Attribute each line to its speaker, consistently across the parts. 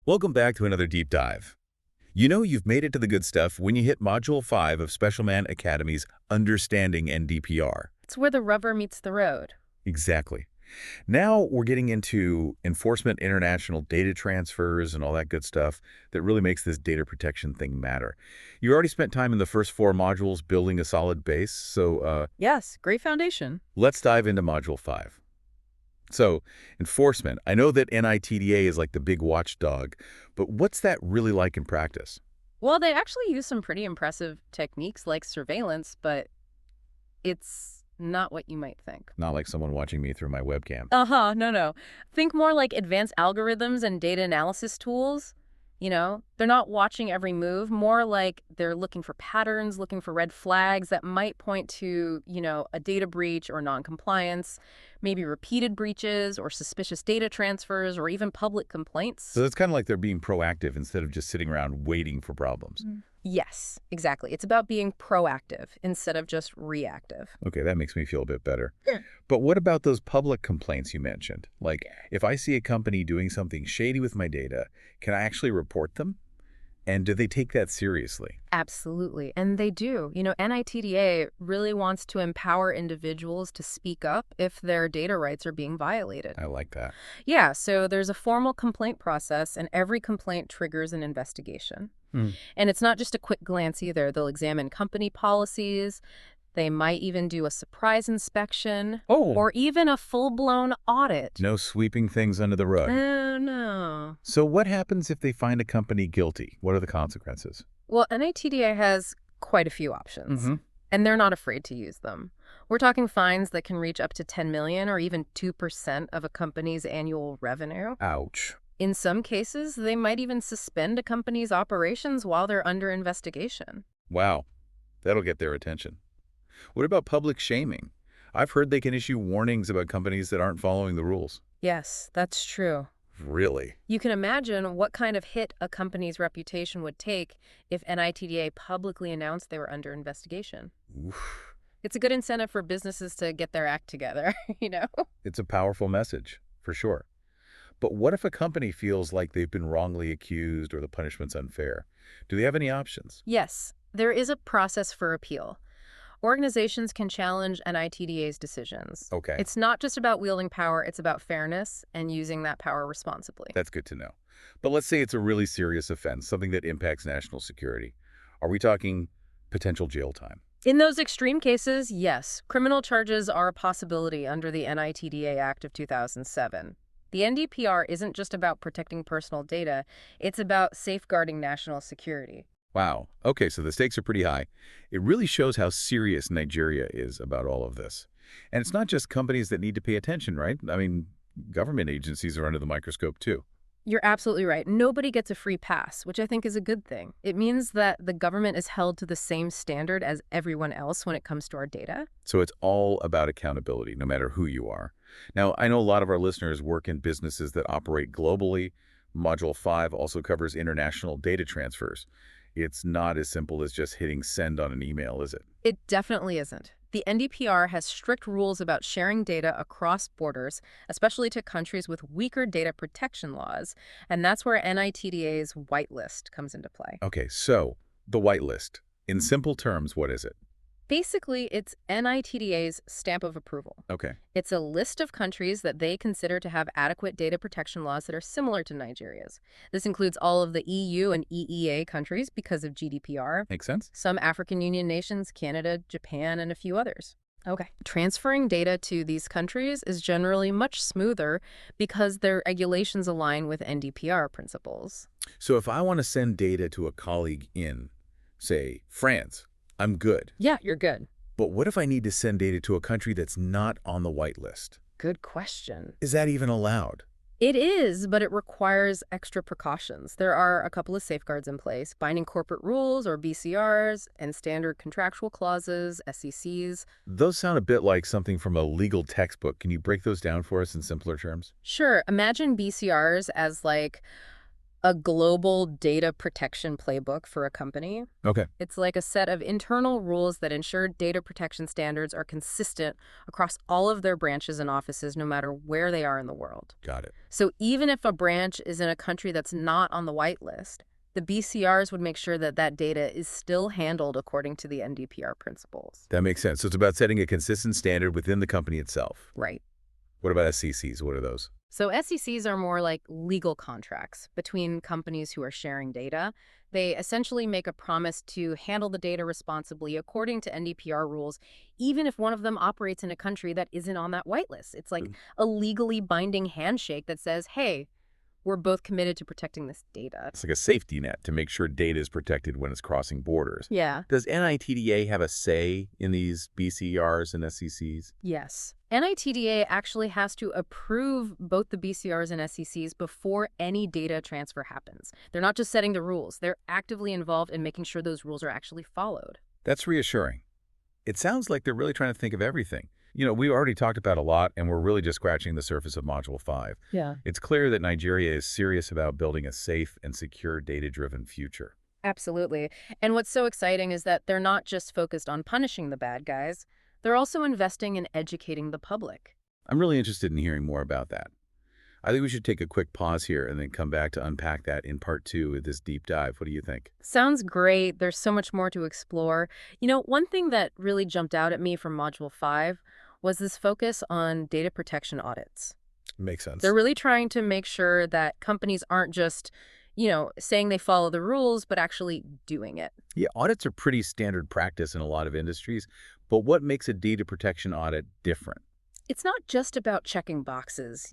Speaker 1: Welcome back to another deep dive. You know you've made it to the good stuff when you hit Module 5 of Special Man Academy's Understanding NDPR.
Speaker 2: It's where the rubber meets the road.
Speaker 1: Exactly. Now we're getting into enforcement international data transfers and all that good stuff that really makes this data protection thing matter. You already spent time in the first 4 modules building a solid base, so
Speaker 2: Yes, great foundation.
Speaker 1: let's dive into Module 5. So, enforcement. I know that NITDA is like the big watchdog, but what's that really like in practice?
Speaker 2: Well, they actually use some pretty impressive techniques like surveillance, but it's not what you might think.
Speaker 1: Not like someone watching me through my webcam.
Speaker 2: No. Think more like advanced algorithms and data analysis tools. They're not watching every move, more like they're looking for patterns, looking for red flags that might point to, a data breach or noncompliance, maybe repeated breaches or suspicious data transfers or even public complaints.
Speaker 1: So it's kind of like they're being proactive instead of just sitting around waiting for problems.
Speaker 2: Yes, exactly. It's about being proactive instead of just reactive.
Speaker 1: Okay, that makes me feel a bit better.
Speaker 2: Yeah.
Speaker 1: But what about those public complaints you mentioned? Like, if I see a company doing something shady with my data, can I actually report them? And do they take that seriously?
Speaker 2: Absolutely. And they do. NITDA really wants to empower individuals to speak up if their data rights are being violated.
Speaker 1: I like that.
Speaker 2: Yeah, so there's a formal complaint process, and every complaint triggers an investigation. And it's not just a quick glance either. They'll examine company policies. They might even do a surprise inspection.
Speaker 1: Oh.
Speaker 2: Or even a full-blown audit.
Speaker 1: No sweeping things under the rug.
Speaker 2: No.
Speaker 1: So what happens if they find a company guilty? What are the consequences?
Speaker 2: Well, NITDA has quite a few options, and they're not afraid to use them. We're talking fines that can reach up to $10 million or even 2% of a company's annual revenue.
Speaker 1: Ouch.
Speaker 2: In some cases, they might even suspend a company's operations while they're under investigation.
Speaker 1: Wow. That'll get their attention. What about public shaming? I've heard they can issue warnings about companies that aren't following the rules.
Speaker 2: Yes, that's true.
Speaker 1: Really?
Speaker 2: You can imagine what kind of hit a company's reputation would take if NITDA publicly announced they were under investigation.
Speaker 1: Oof.
Speaker 2: It's a good incentive for businesses to get their act together,
Speaker 1: It's a powerful message, for sure. But what if a company feels like they've been wrongly accused or the punishment's unfair? Do they have any options?
Speaker 2: Yes, there is a process for appeal. Organizations can challenge NITDA's decisions.
Speaker 1: Okay.
Speaker 2: It's not just about wielding power, it's about fairness and using that power responsibly.
Speaker 1: That's good to know. But let's say it's a really serious offense, something that impacts national security. Are we talking potential jail time?
Speaker 2: In those extreme cases, yes, criminal charges are a possibility under the NITDA Act of 2007. The NDPR isn't just about protecting personal data, it's about safeguarding national security.
Speaker 1: Wow. Okay, so the stakes are pretty high. It really shows how serious Nigeria is about all of this. And it's not just companies that need to pay attention, right? I mean, government agencies are under the microscope too.
Speaker 2: You're absolutely right. Nobody gets a free pass, which I think is a good thing. It means that the government is held to the same standard as everyone else when it comes to our data.
Speaker 1: So it's all about accountability, no matter who you are. Now, I know a lot of our listeners work in businesses that operate globally. Module 5 also covers international data transfers. It's not as simple as just hitting send on an email, is it?
Speaker 2: It definitely isn't. The NDPR has strict rules about sharing data across borders, especially to countries with weaker data protection laws, and that's where NITDA's whitelist comes into play.
Speaker 1: Okay, so the whitelist. In simple terms, what is it?
Speaker 2: Basically, it's NITDA's stamp of approval.
Speaker 1: Okay.
Speaker 2: It's a list of countries that they consider to have adequate data protection laws that are similar to Nigeria's. This includes all of the EU and EEA countries because of GDPR.
Speaker 1: Makes sense?
Speaker 2: Some African Union nations, Canada, Japan, and a few others. Okay. Transferring data to these countries is generally much smoother because their regulations align with NDPR principles.
Speaker 1: So if I want to send data to a colleague in, say, France, I'm good.
Speaker 2: Yeah, you're good.
Speaker 1: But what if I need to send data to a country that's not on the whitelist?
Speaker 2: Good question.
Speaker 1: Is that even allowed?
Speaker 2: It is, but it requires extra precautions. There are a couple of safeguards in place: binding corporate rules, or BCRs, and standard contractual clauses, SCCs.
Speaker 1: Those sound a bit like something from a legal textbook. Can you break those down for us in simpler terms?
Speaker 2: Sure, imagine BCRs as like A global data protection playbook for a company.
Speaker 1: Okay.
Speaker 2: It's like a set of internal rules that ensure data protection standards are consistent across all of their branches and offices, no matter where they are in the world.
Speaker 1: Got it.
Speaker 2: So even if a branch is in a country that's not on the whitelist, the BCRs would make sure that that data is still handled according to the NDPR principles.
Speaker 1: That makes sense. So it's about setting a consistent standard within the company itself.
Speaker 2: Right.
Speaker 1: What about SCCs? What are those?
Speaker 2: So SCCs are more like legal contracts between companies who are sharing data. They essentially make a promise to handle the data responsibly according to NDPR rules, even if one of them operates in a country that isn't on that whitelist. It's like a legally binding handshake that says, hey, we're both committed to protecting this data.
Speaker 1: It's like a safety net to make sure data is protected when it's crossing borders.
Speaker 2: Yeah.
Speaker 1: Does NITDA have a say in these BCRs and SCCs?
Speaker 2: Yes. NITDA actually has to approve both the BCRs and SCCs before any data transfer happens. They're not just setting the rules. They're actively involved in making sure those rules are actually followed.
Speaker 1: That's reassuring. It sounds like they're really trying to think of everything. We already talked about a lot, and we're really just scratching the surface of Module 5.
Speaker 2: Yeah.
Speaker 1: It's clear that Nigeria is serious about building a safe and secure data-driven future.
Speaker 2: Absolutely. And what's so exciting is that they're not just focused on punishing the bad guys. They're also investing in educating the public.
Speaker 1: I'm really interested in hearing more about that. I think we should take a quick pause here and then come back to unpack that in part 2 of this deep dive. What do you think?
Speaker 2: Sounds great. There's so much more to explore. One thing that really jumped out at me from Module 5 was this focus on data protection audits.
Speaker 1: Makes sense.
Speaker 2: They're really trying to make sure that companies aren't just, saying they follow the rules, but actually doing it.
Speaker 1: Yeah, audits are pretty standard practice in a lot of industries, but what makes a data protection audit different?
Speaker 2: It's not just about checking boxes,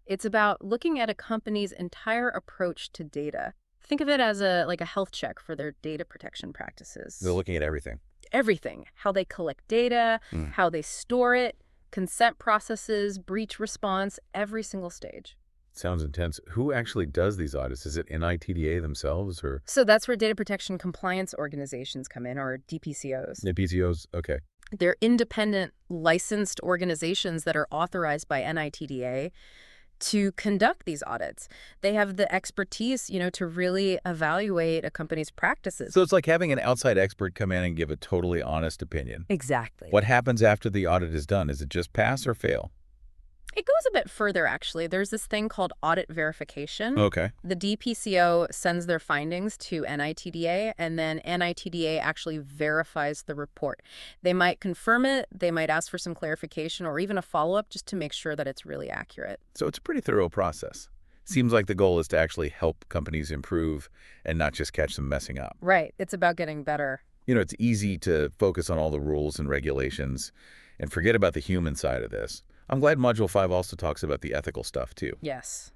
Speaker 2: It's about looking at a company's entire approach to data. Think of it as a health check for their data protection practices.
Speaker 1: They're looking at everything.
Speaker 2: Everything. How they collect data, how they store it, consent processes, breach response, every single stage.
Speaker 1: Sounds intense. Who actually does these audits? Is it NITDA themselves or?
Speaker 2: So that's where data protection compliance organizations come in, or DPCOs.
Speaker 1: DPOs, okay.
Speaker 2: They're independent, licensed organizations that are authorized by NITDA to conduct these audits. They have the expertise, to really evaluate a company's practices.
Speaker 1: So it's like having an outside expert come in and give a totally honest opinion.
Speaker 2: Exactly.
Speaker 1: What happens after the audit is done? Is it just pass or fail?
Speaker 2: It goes a bit further, actually. There's this thing called audit verification.
Speaker 1: Okay.
Speaker 2: The DPCO sends their findings to NITDA, and then NITDA actually verifies the report. They might confirm it, they might ask for some clarification, or even a follow-up just to make sure that it's really accurate.
Speaker 1: So it's a pretty thorough process. Seems like the goal is to actually help companies improve and not just catch them messing up.
Speaker 2: Right. It's about getting better.
Speaker 1: It's easy to focus on all the rules and regulations and forget about the human side of this. I'm glad Module 5 also talks about the ethical stuff, too.
Speaker 2: Yes.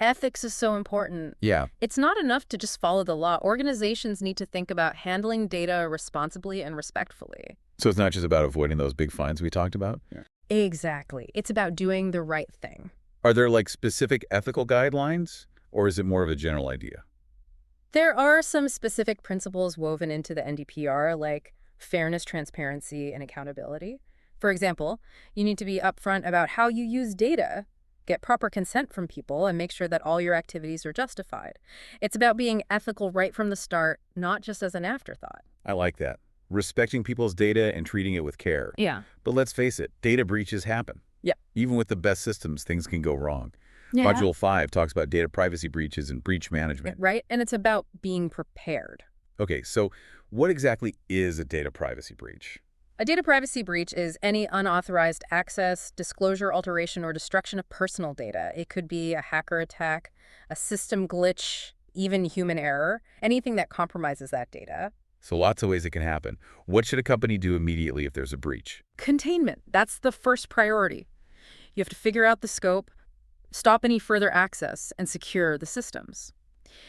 Speaker 2: Ethics is so important.
Speaker 1: Yeah.
Speaker 2: It's not enough to just follow the law. Organizations need to think about handling data responsibly and respectfully.
Speaker 1: So it's not just about avoiding those big fines we talked about? Yeah.
Speaker 2: Exactly. It's about doing the right thing.
Speaker 1: Are there specific ethical guidelines, or is it more of a general idea?
Speaker 2: There are some specific principles woven into the NDPR, like fairness, transparency, and accountability. For example, you need to be upfront about how you use data, get proper consent from people, and make sure that all your activities are justified. It's about being ethical right from the start, not just as an afterthought.
Speaker 1: I like that. Respecting people's data and treating it with care.
Speaker 2: Yeah.
Speaker 1: But let's face it, data breaches happen.
Speaker 2: Yeah.
Speaker 1: Even with the best systems, things can go wrong.
Speaker 2: Yeah.
Speaker 1: Module 5 talks about data privacy breaches and breach management.
Speaker 2: Right? And it's about being prepared.
Speaker 1: Okay, so what exactly is a data privacy breach?
Speaker 2: A data privacy breach is any unauthorized access, disclosure, alteration, or destruction of personal data. It could be a hacker attack, a system glitch, even human error, anything that compromises that data.
Speaker 1: So lots of ways it can happen. What should a company do immediately if there's a breach?
Speaker 2: Containment. That's the first priority. You have to figure out the scope, stop any further access, and secure the systems.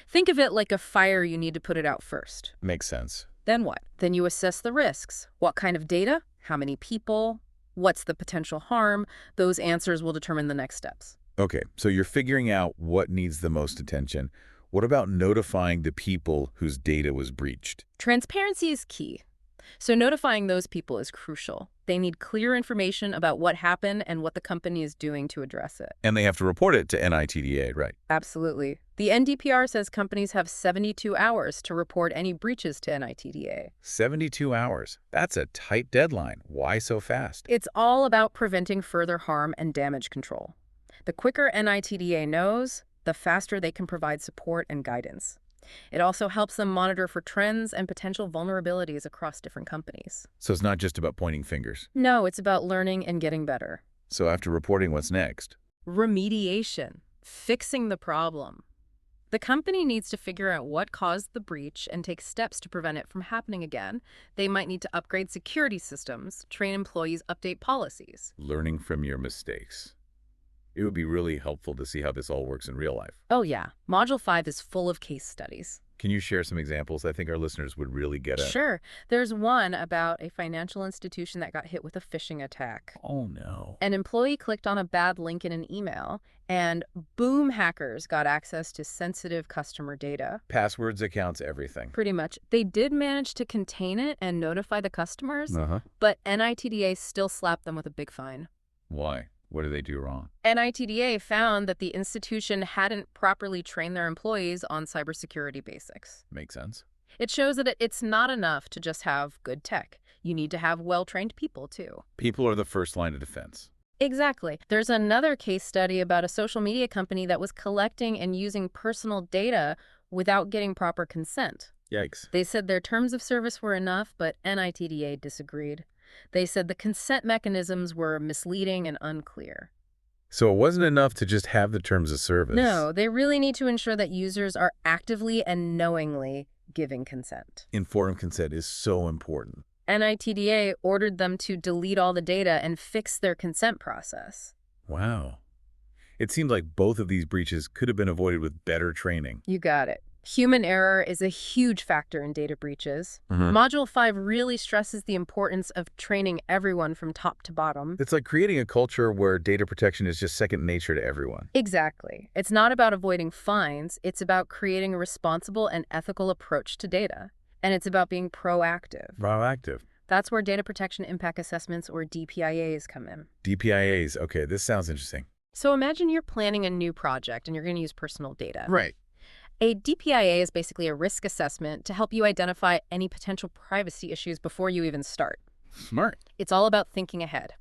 Speaker 2: Think of it like a fire. You need to put it out first.
Speaker 1: Makes sense.
Speaker 2: Then what? Then you assess the risks. What kind of data? How many people? What's the potential harm? Those answers will determine the next steps.
Speaker 1: Okay, so you're figuring out what needs the most attention. What about notifying the people whose data was breached?
Speaker 2: Transparency is key. So notifying those people is crucial. They need clear information about what happened and what the company is doing to address it.
Speaker 1: And they have to report it to NITDA, right?
Speaker 2: Absolutely. The NDPR says companies have 72 hours to report any breaches to NITDA.
Speaker 1: 72 hours. That's a tight deadline. Why so fast?
Speaker 2: It's all about preventing further harm and damage control. The quicker NITDA knows, the faster they can provide support and guidance. It also helps them monitor for trends and potential vulnerabilities across different companies.
Speaker 1: So it's not just about pointing fingers.
Speaker 2: No, it's about learning and getting better.
Speaker 1: So after reporting, what's next?
Speaker 2: Remediation. Fixing the problem. The company needs to figure out what caused the breach and take steps to prevent it from happening again. They might need to upgrade security systems, train employees, update policies.
Speaker 1: Learning from your mistakes. It would be really helpful to see how this all works in real life.
Speaker 2: Oh yeah, Module 5 is full of case studies.
Speaker 1: Can you share some examples? I think our listeners would really get it.
Speaker 2: Sure. There's one about a financial institution that got hit with a phishing attack.
Speaker 1: Oh, no.
Speaker 2: An employee clicked on a bad link in an email, and boom, hackers got access to sensitive customer data.
Speaker 1: Passwords, accounts, everything.
Speaker 2: Pretty much. They did manage to contain it and notify the customers, but NITDA still slapped them with a big fine.
Speaker 1: Why? What did they do wrong?
Speaker 2: NITDA found that the institution hadn't properly trained their employees on cybersecurity basics.
Speaker 1: Makes sense.
Speaker 2: It shows that it's not enough to just have good tech. You need to have well-trained people, too.
Speaker 1: People are the first line of defense.
Speaker 2: Exactly. There's another case study about a social media company that was collecting and using personal data without getting proper consent.
Speaker 1: Yikes.
Speaker 2: They said their terms of service were enough, but NITDA disagreed. They said the consent mechanisms were misleading and unclear.
Speaker 1: So it wasn't enough to just have the terms of service.
Speaker 2: No, they really need to ensure that users are actively and knowingly giving consent.
Speaker 1: Informed consent is so important.
Speaker 2: NITDA ordered them to delete all the data and fix their consent process.
Speaker 1: Wow. It seemed like both of these breaches could have been avoided with better training.
Speaker 2: You got it. Human error is a huge factor in data breaches. Module 5 really stresses the importance of training everyone from top to bottom.
Speaker 1: It's like creating a culture where data protection is just second nature to everyone.
Speaker 2: Exactly. It's not about avoiding fines. It's about creating a responsible and ethical approach to data. And it's about being proactive.
Speaker 1: Proactive.
Speaker 2: That's where data protection impact assessments, or DPIAs, come in.
Speaker 1: DPIAs. Okay, this sounds interesting.
Speaker 2: So imagine you're planning a new project and you're going to use personal data.
Speaker 1: Right.
Speaker 2: A DPIA is basically a risk assessment to help you identify any potential privacy issues before you even start.
Speaker 1: Smart.
Speaker 2: It's all about thinking ahead.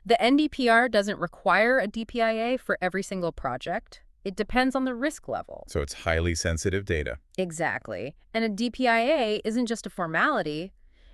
Speaker 2: The NDPR doesn't require a DPIA for every single project. It depends on the risk level.
Speaker 1: So it's highly sensitive data.
Speaker 2: Exactly. And a DPIA isn't just a formality.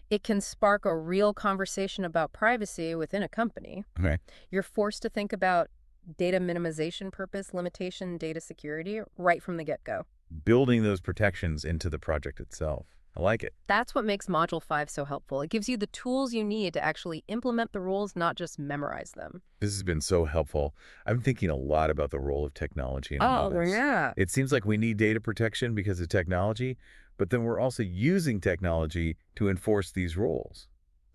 Speaker 2: It can spark a real conversation about privacy within a company.
Speaker 1: Okay.
Speaker 2: You're forced to think about data minimization purpose, limitation, data security right from the get-go.
Speaker 1: Building those protections into the project itself. I like it.
Speaker 2: That's what makes Module 5 so helpful. It gives you the tools you need to actually implement the rules, not just memorize them.
Speaker 1: This has been so helpful. I'm thinking a lot about the role of technology in audits.
Speaker 2: Yeah.
Speaker 1: It seems like we need data protection because of technology, but then we're also using technology to enforce these rules.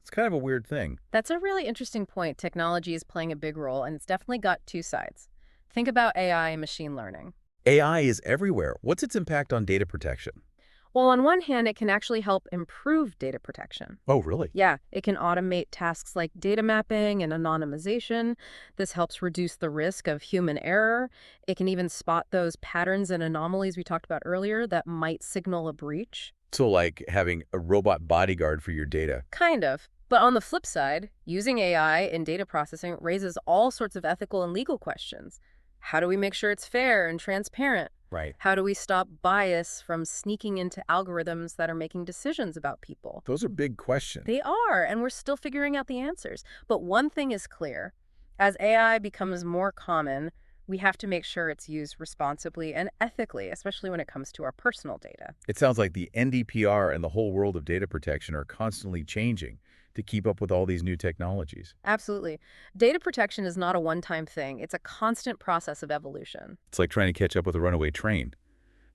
Speaker 1: It's kind of a weird thing.
Speaker 2: That's a really interesting point. Technology is playing a big role, and it's definitely got two sides. Think about AI and machine learning.
Speaker 1: AI is everywhere. What's its impact on data protection?
Speaker 2: Well, on one hand, it can actually help improve data protection.
Speaker 1: Oh, really?
Speaker 2: Yeah, it can automate tasks like data mapping and anonymization. This helps reduce the risk of human error. It can even spot those patterns and anomalies we talked about earlier that might signal a breach.
Speaker 1: So like having a robot bodyguard for your data.
Speaker 2: Kind of. But on the flip side, using AI in data processing raises all sorts of ethical and legal questions. How do we make sure it's fair and transparent?
Speaker 1: Right.
Speaker 2: How do we stop bias from sneaking into algorithms that are making decisions about people?
Speaker 1: Those are big questions.
Speaker 2: They are, and we're still figuring out the answers. But one thing is clear. As AI becomes more common, we have to make sure it's used responsibly and ethically, especially when it comes to our personal data.
Speaker 1: It sounds like the NDPR and the whole world of data protection are constantly changing to keep up with all these new technologies.
Speaker 2: Absolutely. Data protection is not a one-time thing. It's a constant process of evolution.
Speaker 1: It's like trying to catch up with a runaway train.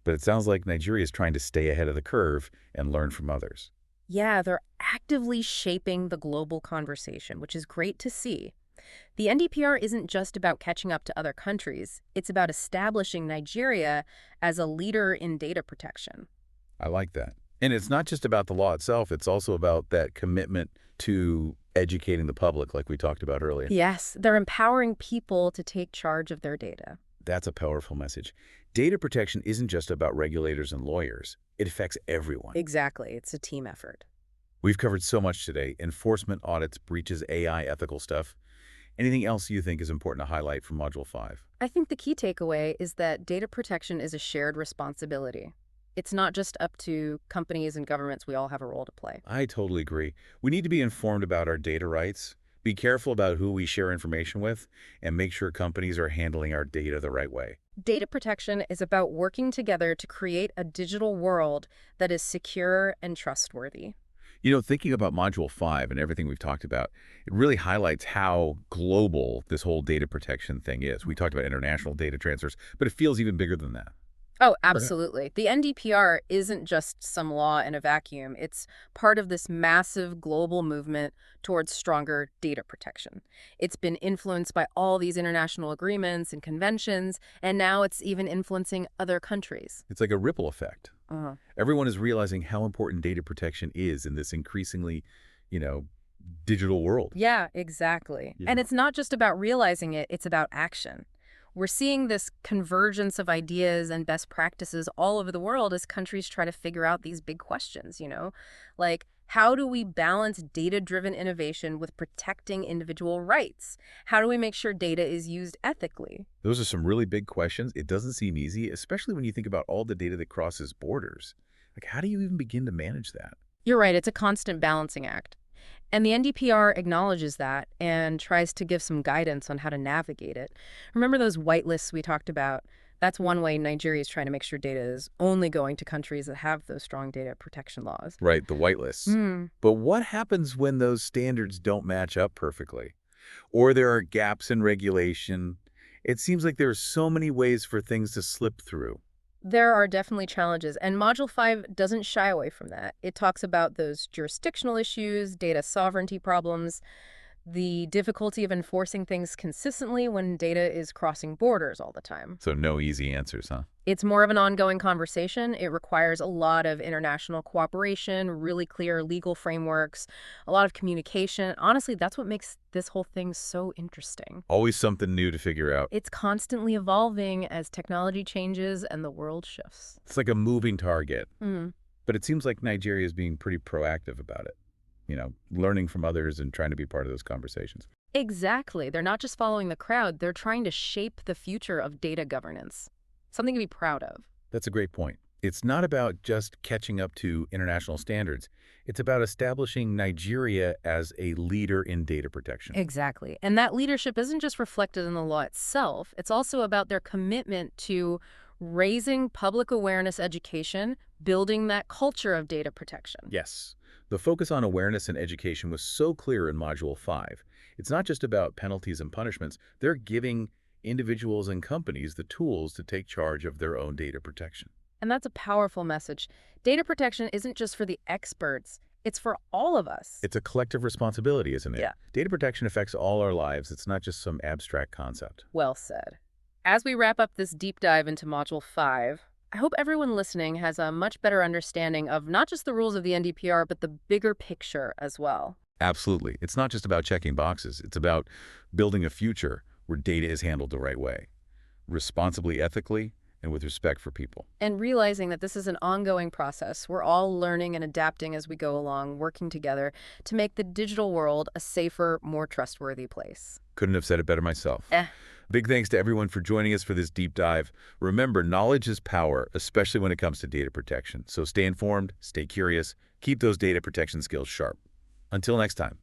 Speaker 1: But it sounds like Nigeria is trying to stay ahead of the curve and learn from others.
Speaker 2: Yeah, they're actively shaping the global conversation, which is great to see. The NDPR isn't just about catching up to other countries. It's about establishing Nigeria as a leader in data protection.
Speaker 1: I like that. And it's not just about the law itself. It's also about that commitment to educating the public, like we talked about earlier.
Speaker 2: Yes, they're empowering people to take charge of their data.
Speaker 1: That's a powerful message. Data protection isn't just about regulators and lawyers. It affects everyone.
Speaker 2: Exactly. It's a team effort.
Speaker 1: We've covered so much today: enforcement, audits, breaches, AI, ethical stuff. Anything else you think is important to highlight from Module 5?
Speaker 2: I think the key takeaway is that data protection is a shared responsibility. It's not just up to companies and governments. We all have a role to play.
Speaker 1: I totally agree. We need to be informed about our data rights, be careful about who we share information with, and make sure companies are handling our data the right way.
Speaker 2: Data protection is about working together to create a digital world that is secure and trustworthy.
Speaker 1: Thinking about Module 5 and everything we've talked about, it really highlights how global this whole data protection thing is. We talked about international data transfers, but it feels even bigger than that.
Speaker 2: Oh, absolutely. The NDPR isn't just some law in a vacuum. It's part of this massive global movement towards stronger data protection. It's been influenced by all these international agreements and conventions, and now it's even influencing other countries.
Speaker 1: It's like a ripple effect.
Speaker 2: Uh-huh.
Speaker 1: Everyone is realizing how important data protection is in this increasingly, digital world.
Speaker 2: Yeah, exactly.
Speaker 1: Yeah.
Speaker 2: And it's not just about realizing it, it's about action. We're seeing this convergence of ideas and best practices all over the world as countries try to figure out these big questions, like how do we balance data-driven innovation with protecting individual rights? How do we make sure data is used ethically?
Speaker 1: Those are some really big questions. It doesn't seem easy, especially when you think about all the data that crosses borders. Like, how do you even begin to manage that?
Speaker 2: You're right, it's a constant balancing act. And the NDPR acknowledges that and tries to give some guidance on how to navigate it. Remember those whitelists we talked about? That's one way Nigeria is trying to make sure data is only going to countries that have those strong data protection laws.
Speaker 1: Right, the whitelists. But what happens when those standards don't match up perfectly? Or there are gaps in regulation? It seems like there are so many ways for things to slip through.
Speaker 2: There are definitely challenges, and Module 5 doesn't shy away from that. It talks about those jurisdictional issues, data sovereignty problems, the difficulty of enforcing things consistently when data is crossing borders all the time.
Speaker 1: So no easy answers, huh?
Speaker 2: It's more of an ongoing conversation. It requires a lot of international cooperation, really clear legal frameworks, a lot of communication. Honestly, that's what makes this whole thing so interesting.
Speaker 1: Always something new to figure out.
Speaker 2: It's constantly evolving as technology changes and the world shifts.
Speaker 1: It's like a moving target.
Speaker 2: Mm.
Speaker 1: But it seems like Nigeria is being pretty proactive about it. Learning from others and trying to be part of those conversations.
Speaker 2: Exactly. They're not just following the crowd. They're trying to shape the future of data governance. Something to be proud of.
Speaker 1: That's a great point. It's not about just catching up to international standards. It's about establishing Nigeria as a leader in data protection.
Speaker 2: Exactly. And that leadership isn't just reflected in the law itself. It's also about their commitment to raising public awareness education, building that culture of data protection.
Speaker 1: Yes. The focus on awareness and education was so clear in Module 5. It's not just about penalties and punishments. They're giving individuals and companies the tools to take charge of their own data protection.
Speaker 2: And that's a powerful message. Data protection isn't just for the experts. It's for all of us.
Speaker 1: It's a collective responsibility, isn't it?
Speaker 2: Yeah.
Speaker 1: Data protection affects all our lives. It's not just some abstract concept.
Speaker 2: Well said. As we wrap up this deep dive into Module 5, I hope everyone listening has a much better understanding of not just the rules of the NDPR, but the bigger picture as well.
Speaker 1: Absolutely. It's not just about checking boxes. It's about building a future where data is handled the right way, responsibly, ethically, and with respect for people.
Speaker 2: And realizing that this is an ongoing process. We're all learning and adapting as we go along, working together to make the digital world a safer, more trustworthy place.
Speaker 1: Couldn't have said it better myself. Big thanks to everyone for joining us for this deep dive. Remember, knowledge is power, especially when it comes to data protection. So stay informed, stay curious, keep those data protection skills sharp. Until next time.